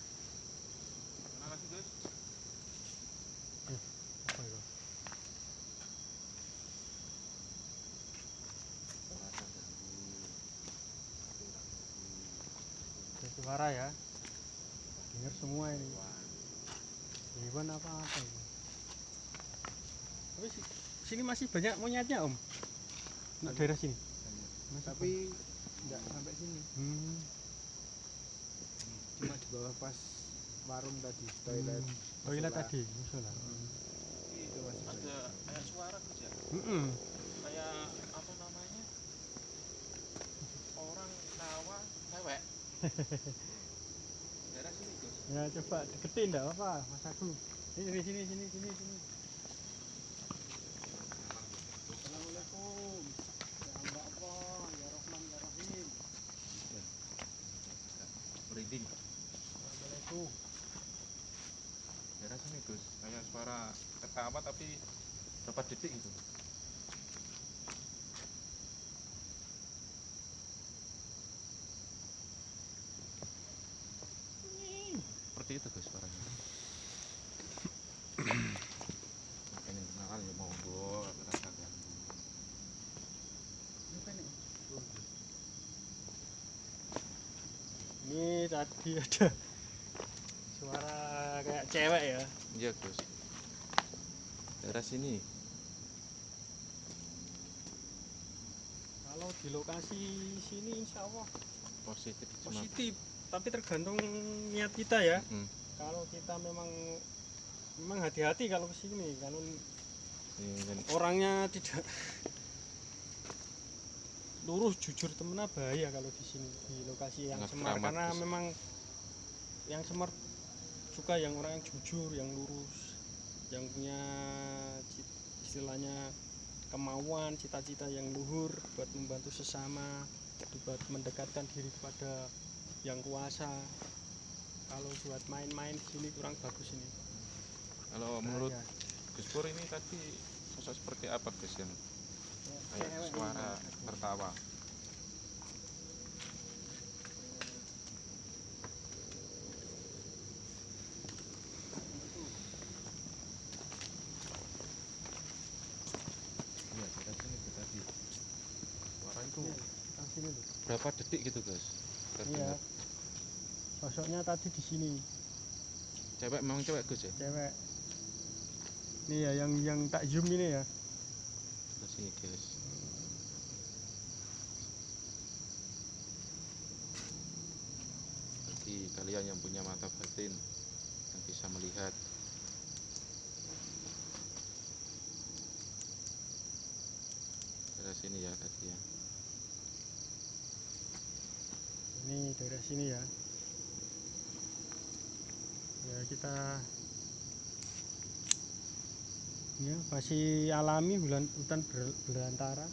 Mana lagi guys? Apa itu? Rasa ganggu. Kurang Ada suara ya. Dengar semua ini. Hewan apa ini? Tapi sini masih banyak monyetnya om. Nak daerah sini. Masih Tapi nggak sampai sini. Cuma di bawah pas warung tadi, toilet. Toilet musola. tadi, musola. Itu masih ada banyak. kayak suara Gus ya? Mm-mm. Kayak apa namanya? Orang tawa cewek. Daerah sini Gus. Ya coba deketin enggak apa-apa, Mas Agung. Sini. Assalamualaikum. Ya Allah, ya Rahman ya Rahim. Merinding. Assalamualaikum. Daerah sini Gus. Kayak suara ketawa tapi berapa detik gitu. Seperti itu Gus suaranya. Makanya kenalan ya monggo, rasa ganggu. Ini tadi ada suara kayak cewek ya. Iya Gus. Daerah sini. Kalau di lokasi sini insya Allah Positif cuma. positif, tapi tergantung niat kita ya. Hmm. Kalau kita memang hati-hati kalau ke sini, kalau Ingin orangnya tidak lurus jujur temenan bahaya kalau di sini di lokasi yang Sangat Semar, keramat, karena Gus. memang yang Semar suka yang orang yang jujur, yang lurus, yang punya istilahnya kemauan, cita-cita yang luhur buat membantu sesama, buat mendekatkan diri kepada yang kuasa. Kalau buat main-main di sini kurang bagus ini. kalau menurut Bahaya. Gus Pur ini tadi sosok seperti apa Gus yang kayak Cewek suara ini. tertawa? Iya, daerah sini Gus tadi. Suara itu Yang sini tuh. berapa detik gitu Gus? Iya. Terdengar. Sosoknya tadi di sini, Cewek memang cewek Gus ya? cewek. Ini ya yang tak zoom ini ya. Ke sini guys. Bagi kalian yang punya mata batin yang bisa melihat, daerah sini ya tadi ya. Ini daerah sini ya. Ya kita ya masih alami hutan belantara.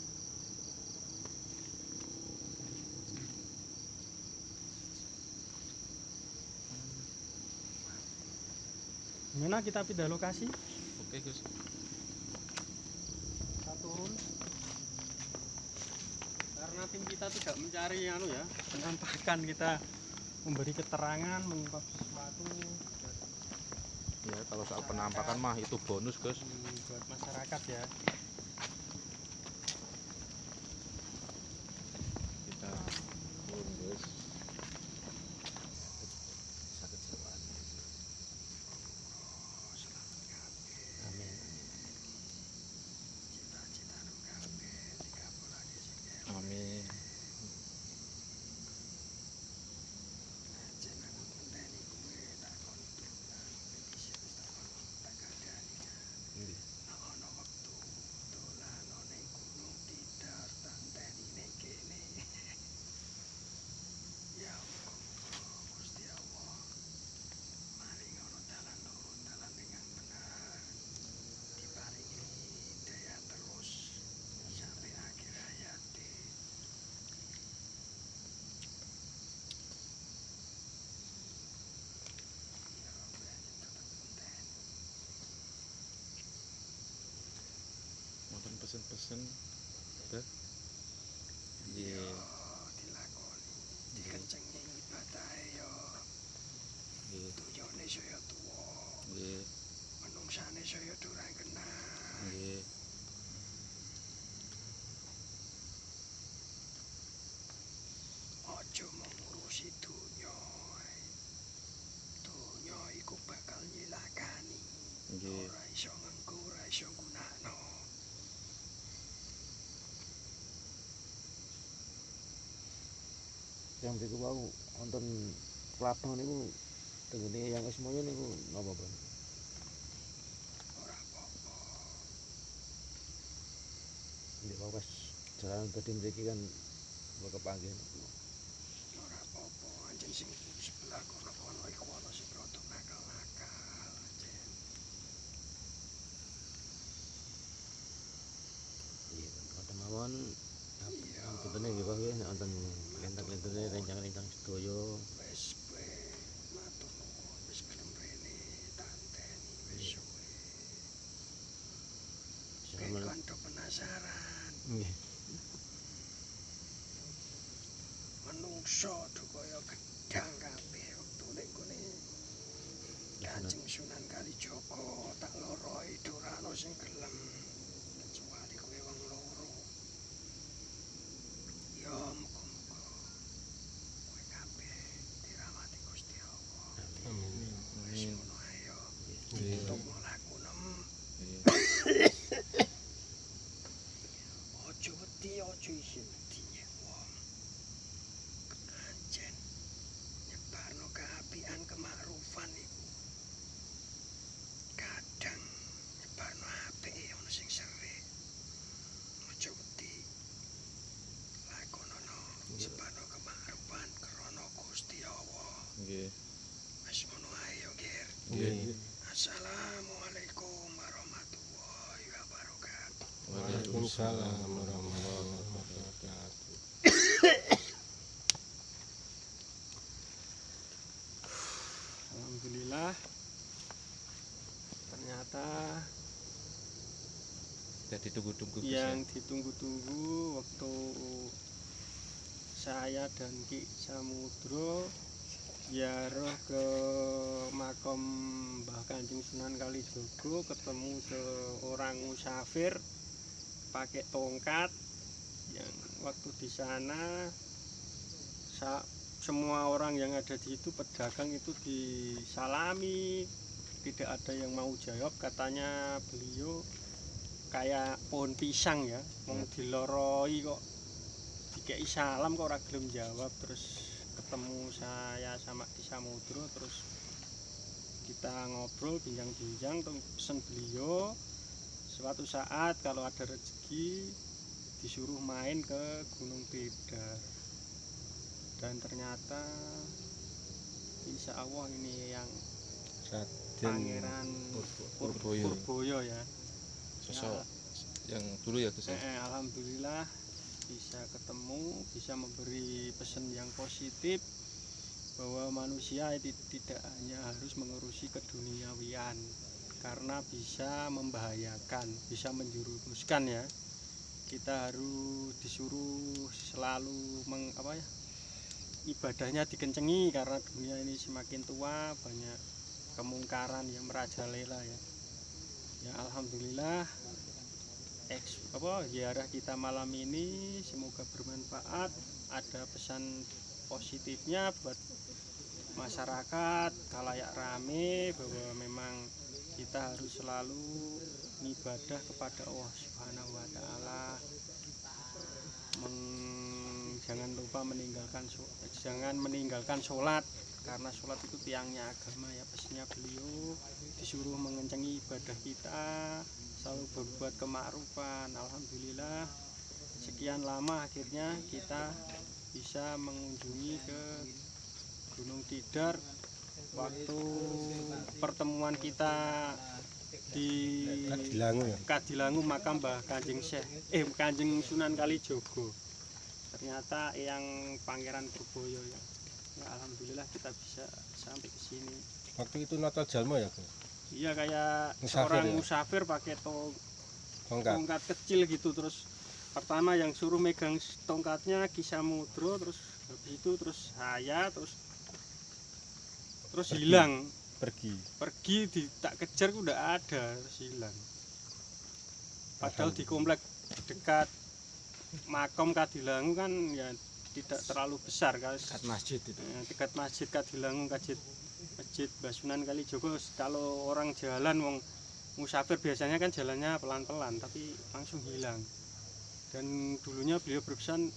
Gimana kita pindah lokasi? Oke Gus. Kita turun. Karena tim kita tidak mencari penampakan, kita memberi keterangan, mengungkap sesuatu Ya kalau soal penampakan mah itu bonus Gus. buat masyarakat ya. Kita turun Gus. Sakit sewaan. Amin. Amin. Ini. Nonton pesen-pesen ke iya Dilakoni, dikencengi ibadahe yo. Nggih. Aja mengurusi dunya. Dunya iku bakal nyilakani. Nggih. Ora iso ngenggo, ora iso gunakno. Yang mriku wau wonten Klathong niku tenggene yang Ismoyo niku napa, Bang? Ora apa-apa. Nek wau pas jalan badhe mriki kan kula kepanggih. Ora apa-apa. Anjen sing sebelah kono-kono iku ana sing rada nakal-nakal. Anjen. Nggih, wonten mawon. Iya. Ngapunten nggih, Bang nggih, wonten lintang-lintune rencang-rencang sedaya. Wis kowe matur nuwun wis gelem rene tanteni wis suwe. Kowe kanca penasaran. Nggih. Menungso kaya gedang kabeh wektu ning gone Kanjeng Sunan Kalijaga tak loroi ora ana sing gelem kecuali kowe wong loro. Ya muga-muga kowe kabeh dirahmati Gusti Allah. Amin. Wis ngono ae ya. Nggih. Untuk mlaku nem Nggih. aja wedi aja isin wedi nyek wong. Anjen nyebarno keapian kemakrufan iku kadang nyebarno apik ono sing serik. Aja wedi lakonono nyebarno kemakrufan krana Gusti Allah. Nggih. Wis ngono ae ya, Ger. Nggih. Assalamualaikum warahmatullahi wabarakatuh. Waalaikumsalam warahmatullahi wabarakatuh. Alhamdulillah. Ternyata Jadi tunggu-tunggu Gus, yang ya. ditunggu-tunggu waktu saya dan Ki Samudro ziarah ke makam Mbah Kanjeng Sunan Kalijaga, ketemu seorang musafir pakai tongkat yang waktu di sana semua orang yang ada di itu pedagang itu disalami, tidak ada yang mau jawab. Katanya beliau kayak pohon pisang ya, mau diloroi kok dikei salam kok ora gelem jawab. Terus ketemu saya sama Ki Samudro, terus kita ngobrol bincang-bincang, pesen beliau suatu saat kalau ada rezeki disuruh main ke Gunung Tidar. Dan ternyata insya Allah ini yang Pangeran Purboyo ya. Sosok yang dulu ya Gus, ya. Alhamdulillah bisa ketemu, bisa memberi pesan yang positif bahwa manusia tidak hanya harus mengurusi keduniawian, karena bisa membahayakan, bisa menjerumuskan ya. Kita harus disuruh selalu ibadahnya dikencengi, karena dunia ini semakin tua banyak kemungkaran yang merajalela ya. Ya alhamdulillah ziarah kita malam ini semoga bermanfaat, ada pesan positifnya buat masyarakat khalayak rame bahwa memang kita harus selalu ibadah kepada Allah Subhanahu wa taala. Jangan lupa jangan meninggalkan sholat, karena sholat itu tiangnya agama ya. Pesannya beliau disuruh mengencengi ibadah kita, selalu berbuat kemakrufan. Alhamdulillah sekian lama akhirnya kita bisa mengunjungi ke Gunung Tidar. Waktu pertemuan kita di Kadilangu makam Mbah Kanjeng Kanjeng Sunan Kalijaga, ternyata yang Pangeran Purboyo ya. Ya alhamdulillah kita bisa sampai ke sini. Waktu itu Natal Jalmo ya, Bu? Iya, kayak Musafir seorang ya? musafir pakai Tongkat. tongkat kecil gitu. Terus pertama yang suruh megang tongkatnya Ki Samudro, terus habis itu terus saya, terus Pergi. hilang. Pergi. Tak kejar udah ada, terus hilang. Padahal di komplek dekat Makom Kadilangu kan ya tidak terlalu besar kan. Dekat masjid itu. Dekat masjid Kadilangu, masjid Basunan Kalijogo. Kalau orang jalan wong musafir biasanya kan jalannya pelan-pelan, tapi langsung hilang. Dan dulunya beliau berpesan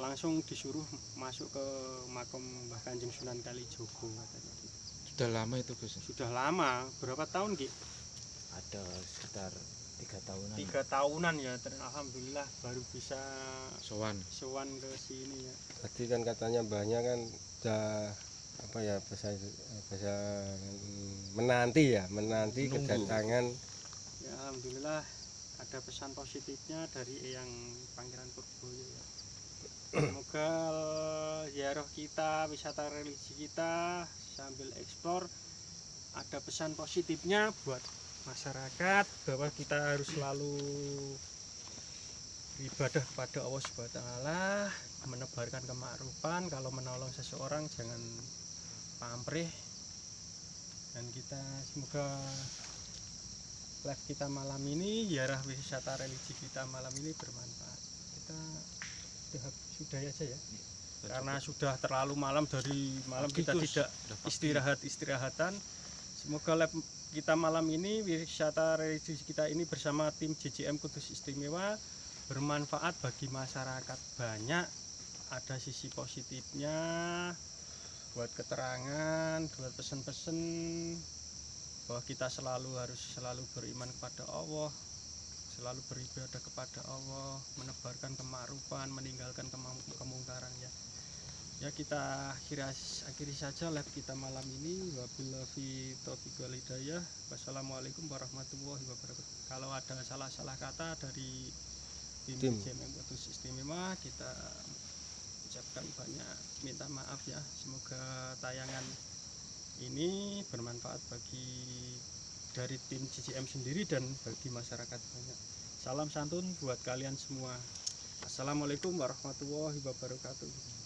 langsung disuruh masuk ke makam Mbah Kanjeng Sunan Kalijogo katanya gitu. Sudah lama itu Gus. Sudah lama, berapa tahun Ki? Ada sekitar 3 tahunan. 3 tahunan ya, alhamdulillah baru bisa Sowan. ke sini ya. Tadi kan katanya mbahnya kan udah apa ya bahasa menanti Menunggu. kedatangan. Ya alhamdulillah ada pesan positifnya dari Eyang Pangeran Purboyo ya. Semoga ziarah kita, wisata religi kita sambil eksplor ada pesan positifnya buat masyarakat bahwa kita harus selalu beribadah kepada Allah Subhanahu wa taala, menebarkan kemakrufan, kalau menolong seseorang jangan pamrih. Dan kita semoga live kita malam ini, ziarah wisata religi kita malam ini bermanfaat. Kita sudah aja ya. Karena sudah terlalu malam, dari malam kita tidak istirahat-istirahatan. Semoga live kita malam ini, wisata religi kita ini bersama tim JJM Kudus Istimewa bermanfaat bagi masyarakat banyak. Ada sisi positifnya, buat keterangan, buat pesan-pesan bahwa kita harus selalu beriman kepada Allah, selalu beribadah kepada Allah, menebarkan kemakrufan, meninggalkan kemungkaran ya. Ya kita akhiri saja live kita malam ini. Wabillahi taufiq wal hidayah. Wassalamualaikum warahmatullahi wabarakatuh. Kalau ada salah-salah kata dari tim JJM Kudus Istimewa, kita ucapkan banyak minta maaf ya. Semoga tayangan ini bermanfaat dari tim JJM sendiri dan bagi masyarakat banyak. Salam santun buat kalian semua. Assalamualaikum warahmatullahi wabarakatuh.